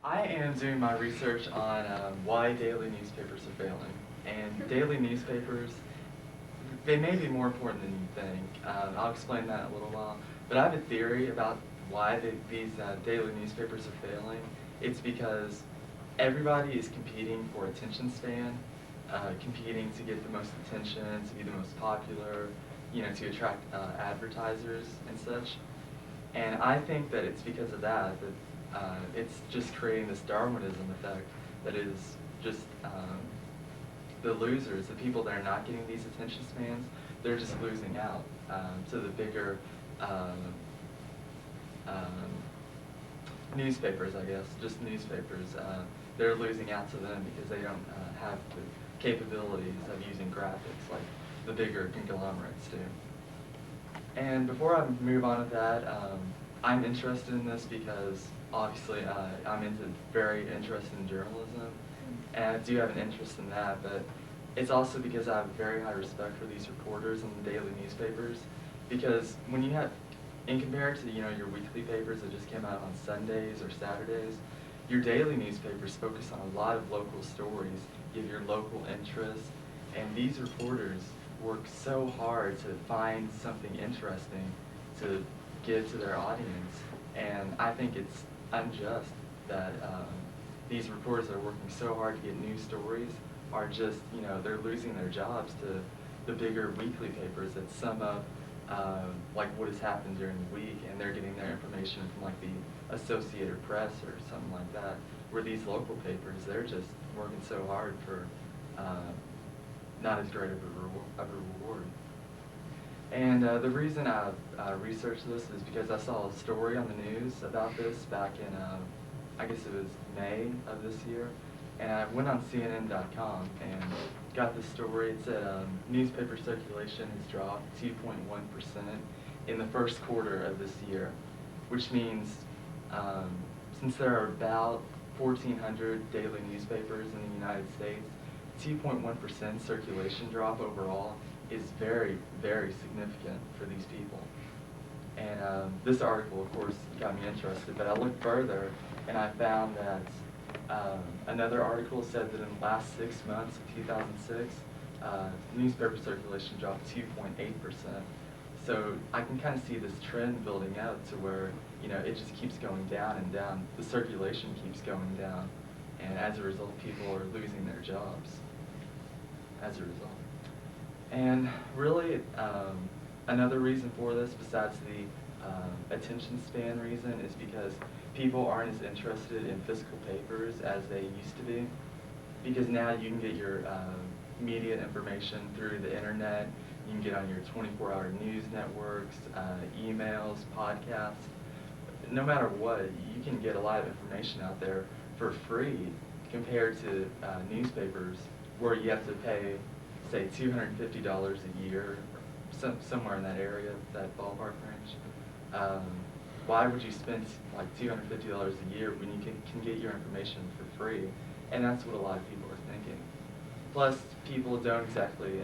I am doing my research on why daily newspapers are failing. And daily newspapers, they may be more important than you think. I'll explain that in a little while. But I have a theory about why these daily newspapers are failing. It's because everybody is competing for attention span, competing to get the most attention, to be the most popular, to attract advertisers and such. And I think that it's because of that it's just creating this Darwinism effect that is just the losers, the people that are not getting these attention spans, they're just losing out to the bigger um, um, newspapers, I guess, just newspapers. They're losing out to them because they don't have the capabilities of using graphics like the bigger conglomerates do. And before I move on to that, I'm interested in this because obviously I'm very interested in journalism, and I do have an interest in that, but it's also because I have very high respect for these reporters in the daily newspapers, because when you have, in compared to your weekly papers that just came out on Sundays or Saturdays, your daily newspapers focus on a lot of local stories, give your local interests, and these reporters work so hard to find something interesting to give to their audience. And I think it's unjust that these reporters that are working so hard to get news stories are just, they're losing their jobs to the bigger weekly papers that sum up like what has happened during the week, and they're getting their information from like the Associated Press or something like that, where these local papers, they're just working so hard for not as great of a reward. And the reason I researched this is because I saw a story on the news about this back in, I guess it was May of this year. And I went on CNN.com and got the story. It said newspaper circulation has dropped 2.1% in the first quarter of this year, which means since there are about 1,400 daily newspapers in the United States, 2.1% circulation drop overall is very, very significant for these people. And this article, of course, got me interested, but I looked further and I found that another article said that in the last 6 months of 2006, newspaper circulation dropped 2.8%. So I can kind of see this trend building out to where, it just keeps going down and down. The circulation keeps going down. And as a result, people are losing their jobs as a result. And really, another reason for this, besides the attention span reason, is because people aren't as interested in physical papers as they used to be. Because now you can get your media information through the internet. You can get on your 24-hour news networks, emails, podcasts. No matter what, you can get a lot of information out there for free compared to newspapers where you have to pay, say, $250 a year, somewhere in that area, that ballpark range. Why would you spend like $250 a year when you can get your information for free? And that's what a lot of people are thinking. Plus, people don't exactly,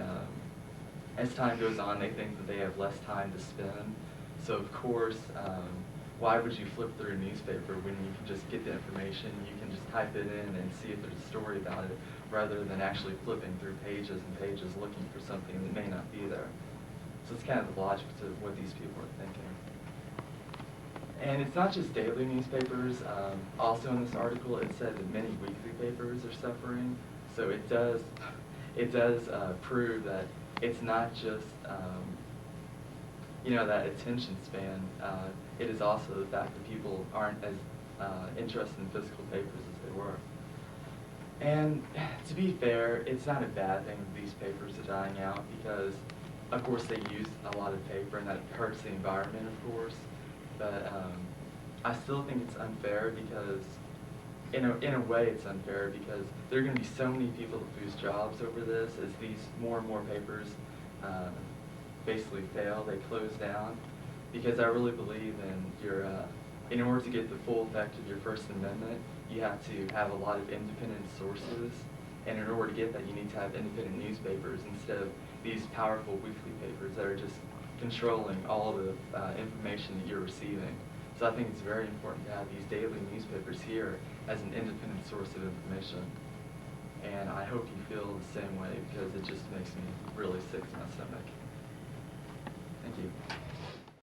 as time goes on, they think that they have less time to spend. So of course, why would you flip through a newspaper when you can just get the information, you can just type it in and see if there's a story about it, rather than actually flipping through pages and pages looking for something that may not be there. So it's kind of the logic to what these people are thinking. And it's not just daily newspapers. Also in this article, it said that many weekly papers are suffering. So it does prove that it's not just that attention span. It is also the fact that people aren't as interested in physical papers as they were. And to be fair, it's not a bad thing that these papers are dying out, because of course they use a lot of paper and that hurts the environment, of course. But I still think it's unfair because, in a way it's unfair because there are going to be so many people that lose jobs over this as these more and more papers basically fail, they close down. Because I really believe in order to get the full effect of your First Amendment, you have to have a lot of independent sources. And in order to get that, you need to have independent newspapers instead of these powerful weekly papers that are just controlling all of the information that you're receiving. So I think it's very important to have these daily newspapers here as an independent source of information. And I hope you feel the same way, because it just makes me really sick to my stomach. Thank you.